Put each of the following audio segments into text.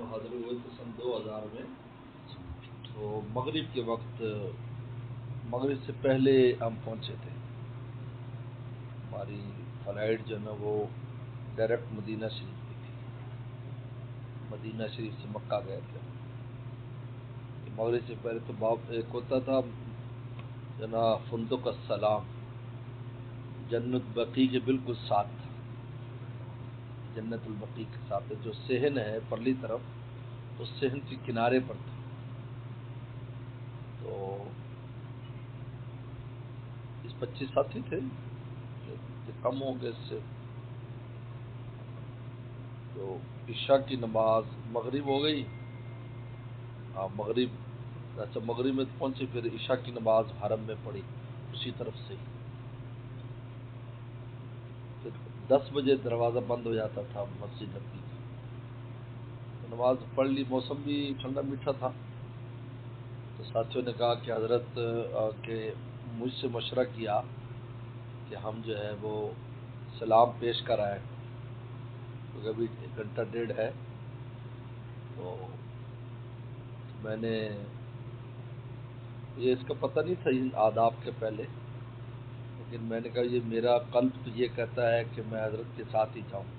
حاضر ہوئے تھے سن 2000 میں. تو مغرب کے وقت، مغرب سے پہلے ہم پہنچے تھے. ہماری فلائٹ جو ہے نا وہ ڈائریکٹ مدینہ شریف کی تھی. مدینہ شریف سے مکہ گئے تھے. مغرب سے پہلے تو باپ ایک ہوتا تھا جنا فندق السلام، جنت بقی کے بالکل ساتھ تھا. جنت البقیع کے ساتھ جو صحن ہے پرلی طرف، اس صحن کے کنارے پر تھا. تو 25 ساتھی تھے کہ کم ہوں گے اس سے. تو عشاء کی نماز مغرب ہو گئی. مغرب اچھا مغرب میں پہنچے، پھر عشاء کی نماز حرم میں پڑھی اسی طرف سے. پھر 10 بجے دروازہ بند ہو جاتا تھا مسجد نبوی کا. نماز پڑھ لی، موسم بھی ٹھنڈا میٹھا تھا. تو ساتھیوں نے کہا کہ حضرت کہ مجھ سے مشورہ کیا کہ ہم جو ہے وہ سلام پیش کر آئے، کیونکہ ابھی 1 گھنٹہ 1.5 ہے. تو میں نے یہ اس کا پتہ نہیں تھا ان آداب کے پہلے، لیکن میں نے کہا یہ میرا قلب تو یہ کہتا ہے کہ میں حضرت کے ساتھ ہی جاؤں.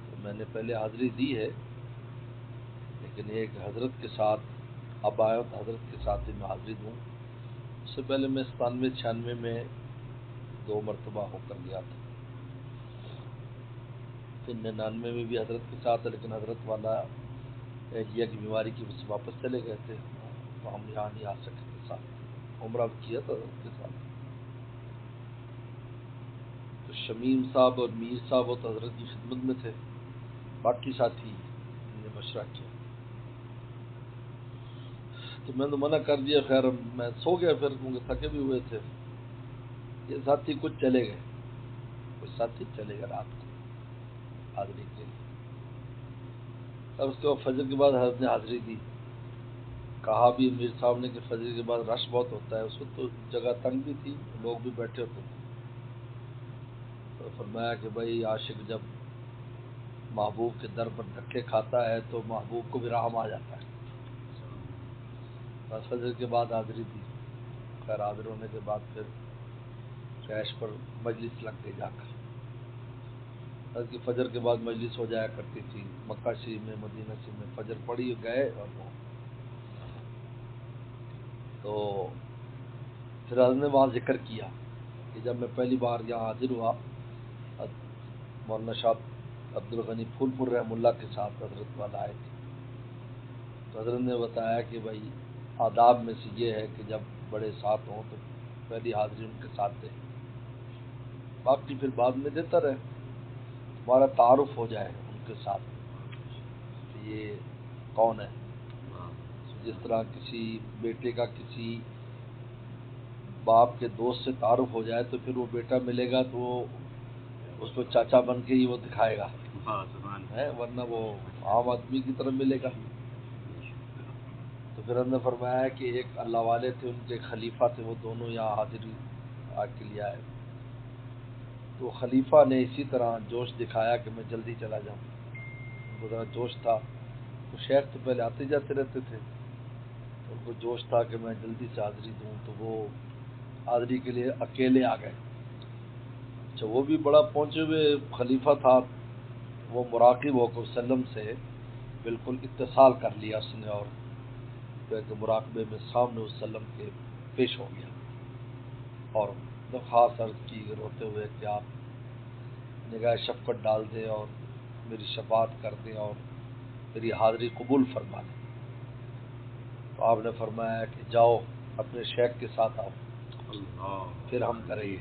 تو میں نے پہلے حاضری دی ہے، لیکن ایک حضرت کے ساتھ اب آیا تو حضرت کے ساتھ ہی میں حاضری دوں. اس سے پہلے میں 97-96 میں 2 مرتبہ ہو کر گیا تھا. پھر 99 میں بھی حضرت کے ساتھ، لیکن حضرت والا اہلیہ کی بیماری کی وجہ سے واپس چلے گئے تھے، تو ہم یہاں نہیں آ سکے تھے. ساتھ عمرہ بھی کیا تھا حضرت کے ساتھ. تو شمیم صاحب اور میر صاحب وہ تو حضرت کی خدمت میں تھے، باقی ساتھی نے مشورہ کیا. تو میں نے منع کر دیا. خیر میں سو گیا پھر، کیونکہ تھکے بھی ہوئے تھے. یہ ساتھی کچھ چلے گئے، کچھ ساتھی چلے گئے رات کو حاضری کے لیے. اب اس کے بعد فجر کے بعد حضرت نے حاضری دی. کہا بھی میر صاحب نے کہ فجر کے بعد رش بہت ہوتا ہے. اس وقت تو جگہ تنگ بھی تھی، لوگ بھی بیٹھے ہوتے تھے. تو فرمایا کہ بھائی عاشق جب محبوب کے در پر دھکے کھاتا ہے تو محبوب کو بھی رحم آ جاتا ہے. بس فجر کے بعد حاضری دی. خیر حاضر ہونے کے بعد پھر کیش پر مجلس لگ گئی جا کر. کی فجر کے بعد مجلس ہو جایا کرتی تھی مکہ شریف میں، مدینہ شریف میں. فجر پڑھی گئے اور وہ تو پھر حضرت نے وہاں ذکر کیا کہ جب میں پہلی بار یہاں حاضر ہوا، مولانا شاہ عبد الغنی پھول پور رحم اللہ کے ساتھ حضرت والا آئے تھے. تو حضرت نے بتایا کہ بھائی آداب میں سے یہ ہے کہ جب بڑے ساتھ ہوں تو پہلی حاضری ان کے ساتھ دے، باقی پھر بعد میں دیتا رہے. ہمارا تعارف ہو جائے ان کے ساتھ کہ یہ کون ہے. جس طرح کسی بیٹے کا کسی باپ کے دوست سے تعارف ہو جائے تو پھر وہ بیٹا ملے گا تو وہ اس کو چاچا بن کے ہی وہ دکھائے گا، ورنہ وہ عام آدمی کی طرح ملے گا. تو پھر ہم نے فرمایا کہ ایک اللہ والے تھے، ان کے خلیفہ تھے، وہ دونوں یہاں حاضری کے لیے آئے. تو خلیفہ نے اسی طرح جوش دکھایا کہ میں جلدی چلا جاؤں. ان کو ذرا جوش تھا، تو شیخ تو پہلے آتے جاتے رہتے تھے، ان کو جوش تھا کہ میں جلدی سے حاضری دوں. تو وہ حاضری کے لیے اکیلے آ گئے. اچھا وہ بھی بڑا پہنچے ہوئے خلیفہ تھا، وہ مراقب ہو کر وسلم سے بالکل اتصال کر لیا اس نے، اور کہ مراقبے میں سامنے وسلم کے پیش ہو گیا اور درخواست عرض کی روتے ہوئے کہ آپ نگاہ شفقت ڈال دیں اور میری شفاعت کر دیں اور میری حاضری قبول فرما لیں. تو آپ نے فرمایا کہ جاؤ اپنے شیخ کے ساتھ آؤ، پھر ہم کریں گے.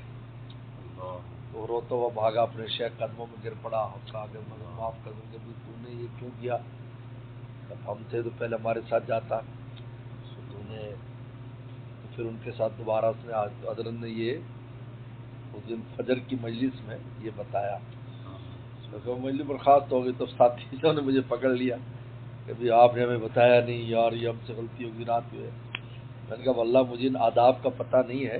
تو روتا ہوا بھاگا، اپنے شیخ قدموں میں گر پڑا اور کہا کہ مجھے معاف کر دیں کہ تو نے یہ کیوں کیا؟ اب ہم تھے تو پہلے ہمارے ساتھ جاتا. تو پھر ان کے ساتھ دوبارہ اس نے حضرت نے یہ اس دن فجر کی مجلس میں یہ بتایا. تو مجلس برخاست ہو گئی. تو ساتھیوں نے مجھے پکڑ لیا کہ بھی آپ نے ہمیں بتایا نہیں یار، یہ ہم سے غلطی ہوگی رات میں. میں نے کہا واللہ مجھے ان آداب کا پتہ نہیں ہے،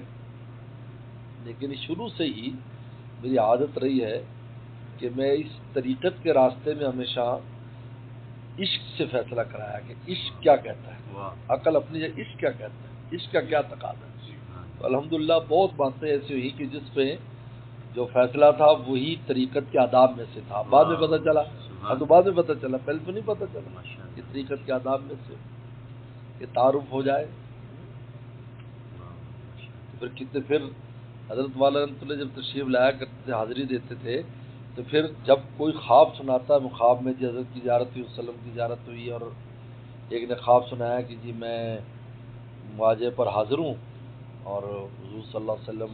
لیکن شروع سے ہی میری عادت رہی ہے کہ میں اس طریقت کے راستے میں ہمیشہ عشق سے فیصلہ کرایا کہ عشق کیا کہتا ہے، عقل اپنی جگہ، عشق کیا کہتا ہے، عشق کا کیا تقاضا ہے. تو الحمدللہ بہت باتیں ایسی ہوئی کہ جس پہ جو فیصلہ تھا وہی طریقت کے آداب میں سے تھا. بعد میں پتہ چلا، اب تو بعد میں پتہ چلا، پہلے تو نہیں پتہ چلا کہ طریقت کے آداب میں سے کہ تعارف ہو جائے. پھر حضرت والا رحمۃ اللہ جب تشریف لایا کرتے تھے، حاضری دیتے تھے، تو پھر جب کوئی خواب سناتا ہے، خواب میں جی حضرت کی زیارت ہوئی، وسلم کی زیارت ہوئی، اور ایک نے خواب سنایا کہ جی میں واجہ پر حاضر ہوں اور حضور صلی اللہ علیہ وسلم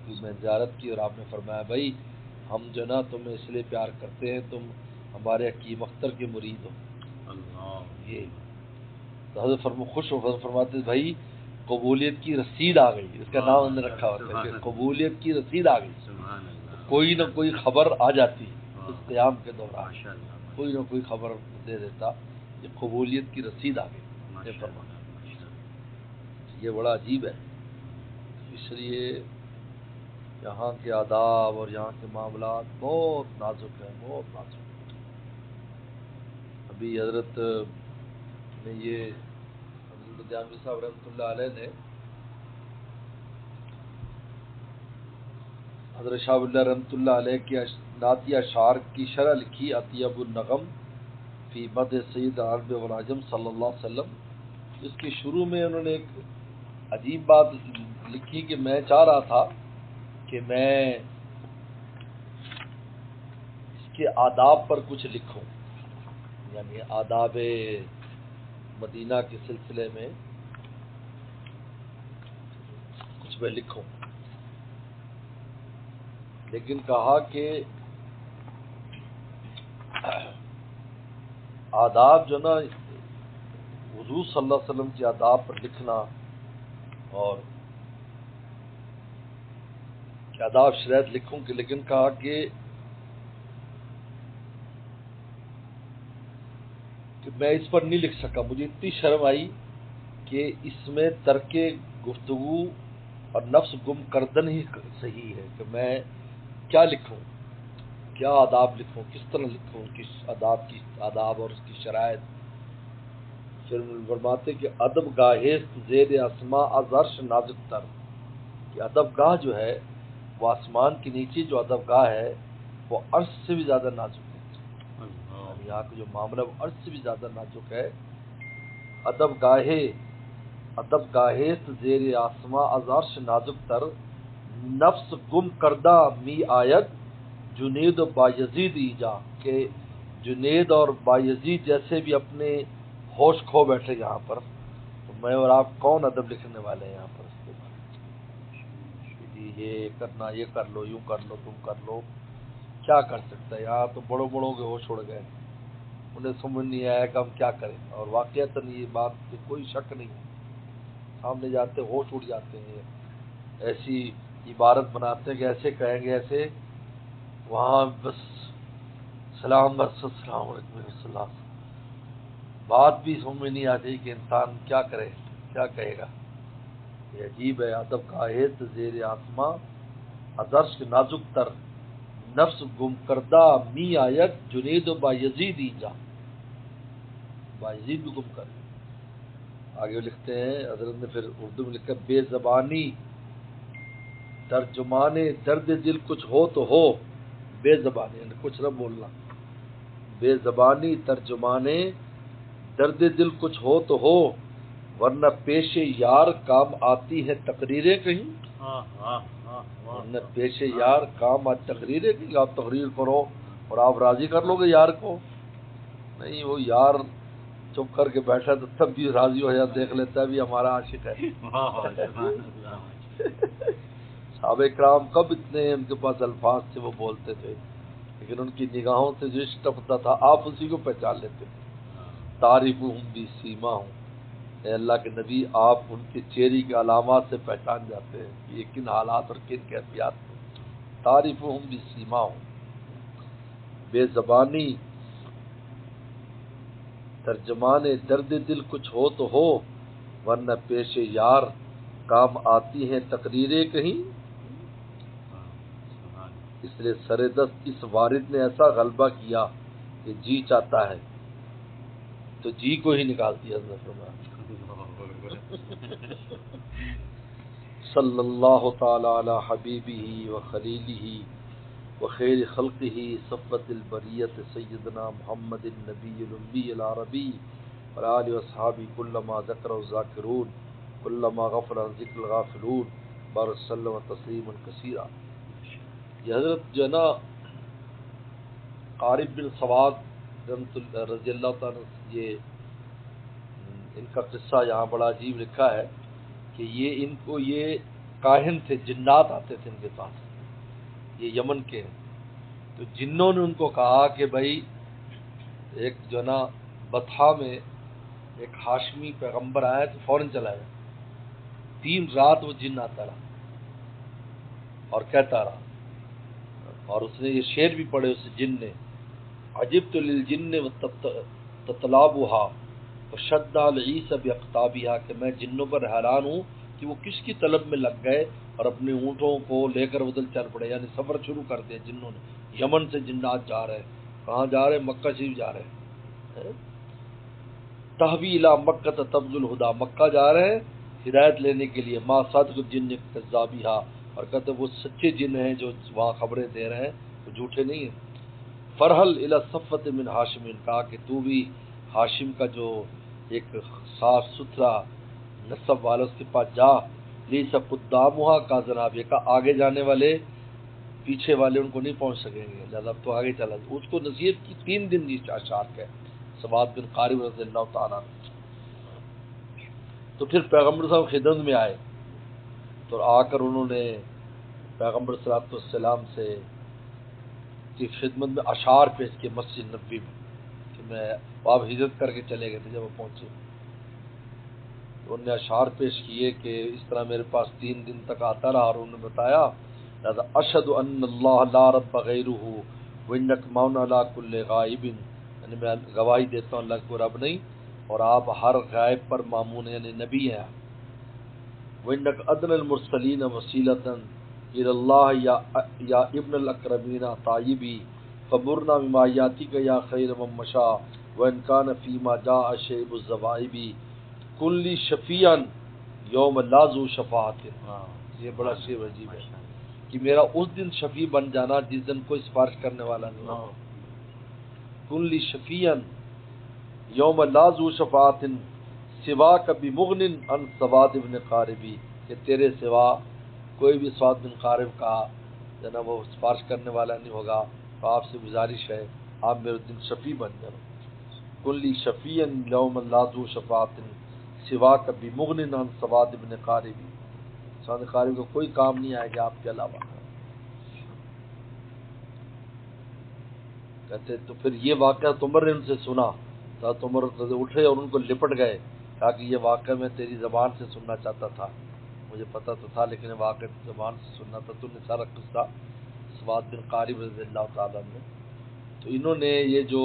کی میں زیارت کی، اور آپ نے فرمایا بھائی ہم جو نا تمہیں اس لیے پیار کرتے ہیں، تم ہمارے حکیم اختر کے مرید ہو. یہ تو حضرت خوش ہو، حضرت فرماتے بھائی قبولیت کی رسید آ گئی، اس کا نام انہوں نے رکھا ہوتا ہے کہ قبولیت کی رسید آ گئی. کوئی نہ کوئی خبر آ جاتی اس قیام کے دوران، کوئی نہ کوئی خبر دے دیتا کہ قبولیت کی رسید آ گئی. یہ بڑا عجیب ہے. اس لیے یہاں کے آداب اور یہاں کے معاملات بہت نازک ہیں، بہت نازک. ابھی حضرت نے یہ حضرت جامی صاحب رحمۃ اللہ علیہ نے حضرت شاہ اللہ رحمۃ اللہ علیہ کی نعتیہ اشعار کی شرح لکھی اطیب النغم فی مدح سید العرب والعجم صلی اللہ علیہ وسلم. اس کے شروع میں انہوں نے ایک عجیب بات لکھی کہ میں چاہ رہا تھا کہ میں اس کے آداب پر کچھ لکھوں، یعنی آداب مدینہ کے سلسلے میں کچھ میں لکھوں، لیکن کہا کہ آداب جو نا حضور صلی اللہ علیہ وسلم کے آداب پر لکھنا اور آداب شریعت لکھوں کہ، لیکن کہا کہ میں اس پر نہیں لکھ سکا. مجھے اتنی شرم آئی کہ اس میں ترک گفتگو اور نفس گم کردن ہی صحیح ہے کہ میں کیا لکھوں، کیا آداب لکھوں، کس طرح لکھوں، کس آداب اور اس کی شرائط. پھر فرماتے کہ ادب گاہست زیر آسماں از عرش نازک تر، کہ ادب گاہ جو ہے وہ آسمان کے نیچے جو ادب گاہ ہے وہ عرش سے بھی زیادہ نازک ہے. یعنی یہاں کا جو معاملہ وہ عرش سے بھی زیادہ نازک ہے. ادب گاہست زیر آسماں از عرش نازک تر، نفس گم کردہ می آید جنید و بایزید ایجا، کہ جنید اور بایزید جیسے بھی اپنے ہوش کھو بیٹھے یہاں پر، تو میں اور آپ کون ادب لکھنے والے ہیں یہاں پر. اس کے بعد جی یہ کرنا، یہ کر لو، یوں کر لو، تم کر لو، کیا کر سکتا ہے. یہاں تو بڑوں بڑوں کے ہوش اڑ گئے، انہیں سمجھ نہیں آیا کہ ہم کیا کریں. اور واقعتاً یہ بات کہ کوئی شک نہیں ہے، سامنے جاتے ہوش اڑ جاتے ہیں، ایسی عبارت بناتے ہیں کہ ایسے کہیں گے، ایسے وہاں بس سلام بس السلام علیکم السلام، بات بھی سمجھ میں نہیں آتی کہ انسان کیا کرے، کیا کہے گا. یہ عجیب ہے. ادب کا ہیت زیر آسماں ادرش نازک تر، نفس گم کردہ می آیت جنید و بایزید ایجا، بایزید بھی گم کر. آگے لکھتے ہیں حضرت نے، پھر اردو میں لکھا بے زبانی ترجمان درد دل کچھ ہو تو ہو، بے زبانی یعنی کچھ نہ بولنا، بے زبانی ترجمان درد دل کچھ ہو تو ہو، ورنہ پیش یار کام آتی ہے تقریریں کہیں. ورنہ پیش یار کام آتی تقریریں کہیں. آپ تقریر کرو اور آپ راضی کر لو گے یار کو، نہیں، وہ یار چپ کر کے بیٹھا تو تب بھی راضی ہو جاتا، دیکھ لیتا ہے بھی ہمارا عاشق ہے. صحابہ کرام کب اتنے ان کے پاس الفاظ تھے وہ بولتے تھے، لیکن ان کی نگاہوں سے جو عشق ٹپکتا تھا آپ اسی کو پہچان لیتے تھے. تعریف ہوں بھی سیما ہوں، اے اللہ کے نبی آپ ان کے چہرے کے علامات سے پہچان جاتے ہیں کہ یہ کن حالات اور کن کیفیات میں. تعریف ہوں بھی سیما ہوں، بے زبانی ترجمان درد دل کچھ ہو تو ہو، ورنہ پیش یار کام آتی ہیں تقریریں کہیں. اس لیے سر دست اس وارد نے ایسا غلبہ کیا کہ جی چاہتا ہے تو جی کو ہی نکالتی ہے حضرت فرمایا صلی اللہ تعالی علی حبیبہ و خلیلہ و خیر خلقہ صفوۃ البریۃ سیدنا محمد النبی الامی العربی وعلی آلہ واصحابہ کلما ذکر الذاکرون کلما غفل عن ذکر الغافلون بارک وسلم تسلیما کثیرا۔ یہ حضرت جو ہے نا قارب بن سواد رضی اللہ تعالیٰ یہ ان کا قصہ یہاں بڑا عجیب لکھا ہے کہ یہ کاہن تھے، جنات آتے تھے ان کے پاس، یہ یمن کے ہیں۔ تو جنوں نے ان کو کہا کہ بھائی ایک جو ہے نا بطحا میں ایک ہاشمی پیغمبر آیا تو فوراً چلا جائے۔ 3 رات وہ جن آتا رہا اور کہتا رہا، اور اس نے یہ شعر بھی پڑھے اس جن نے، عجبت للجن وتطلابها وشد العیسی باقطابها، کہ میں جنوں پر حیران ہوں کہ وہ کس کی طلب میں لگ گئے اور اپنے اونٹوں کو لے کر ادھر چل پڑے، یعنی سفر شروع کر دیا جنوں نے۔ یمن سے جنات جا رہے ہیں، کہاں جا رہے ہیں؟ مکہ شریف جا رہے ہیں، تحوی الی مکہ تبذ الہدی، مکہ جا رہے ہیں ہدایت لینے کے لیے، ما صادق الجن کذابیہا، اور کہتے وہ سچے جن ہیں جو وہاں خبریں دے رہے ہیں، وہ جھوٹے نہیں ہیں۔ فرحل الی صفوۃ من ہاشم، کہا کہ تو بھی ہاشم کا جو ایک صاف ستھرا نسب والا اس کے پاس جا، لیس قدامھا کا جناب، کا آگے جانے والے پیچھے والے ان کو نہیں پہنچ سکیں گے، لہذا تو آگے چلا جا۔ اس کو نصیحت کی 3 دن کی اشعار ہے سواد بن قارب رضی اللہ تعالیٰ عنہ۔ تو پھر پیغمبر صاحب خدمت میں آئے تو آ کر انہوں نے پیغمبر صلی اللہ علیہ وسلم سے کی خدمت میں اشعار پیش کیے مسجد نبوی میں، کہ میں آپ ہجرت کر کے چلے گئے تھے، جب وہ پہنچے تو انہوں نے اشعار پیش کیے کہ اس طرح میرے پاس 3 دن تک آتا رہا، اور انہوں نے بتایا لہذا اشہد ان اللہ لا رب غیرہ وانک مون علی کل غائب، یعنی میں گواہی دیتا ہوں اللہ کو رب نہیں اور آپ ہر غائب پر مامون یعنی نبی ہیں۔ وانک ادن المرسلین وسیلۃ الی اللہ یا ابن الاکرمین طیبی فمرنا بما یاتیک یا خیر من مشاء وان کان فیما جاء شیب الذوائب کلی شفیعا یوم لا ذو شفاعت۔ یہ بڑا شعر عجیب ہے کہ میرا اس دن شفیع بن جانا جس دن کوئی سفارش کرنے والا نہیں ہو۔ کلی شفیعا یوم لا ذو شفاعت سواک بمغن عن سواد بن قاربی، کہ تیرے سوا کوئی بھی سواد بن قارب کا جناب وہ سفارش کرنے والا نہیں ہوگا، تو آپ سے گزارش ہے آپ میرے دن شفیع بن جاؤ۔ کلی شفیعا یوم لا ذو شفاعت سواک بمغن عن سواد بن قاربی، سواد قارب کو کوئی کام نہیں آئے گا آپ کے علاوہ۔ کہتے تو پھر یہ واقعہ عمر نے ان سے سنا تو عمر اٹھے اور ان کو لپٹ گئے، کہا کہ یہ واقعہ میں تیری زبان سے سننا چاہتا تھا، مجھے پتا تو تھا لیکن واقعہ زبان سے سننا تھا۔ تو نے سارا قصہ سواد بن قارب رضی اللہ تعالیٰ نے، تو انہوں نے یہ جو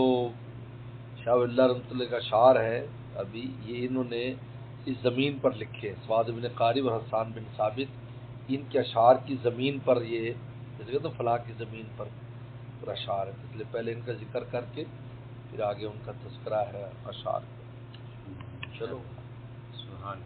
شاہ ولی اللہ رحمۃ اللہ کا شعر ہے ابھی یہ انہوں نے اس زمین پر لکھے، سواد بن قارب اور حسان بن ثابت ان کے اشعار کی زمین پر، یہ جیسے کہتے ہیں فلاں کی زمین پر پورا اشعار ہے، اس لیے پہلے ان کا ذکر کر کے پھر آگے ان کا تذکرہ ہے اشعار کا۔ چلو سبحان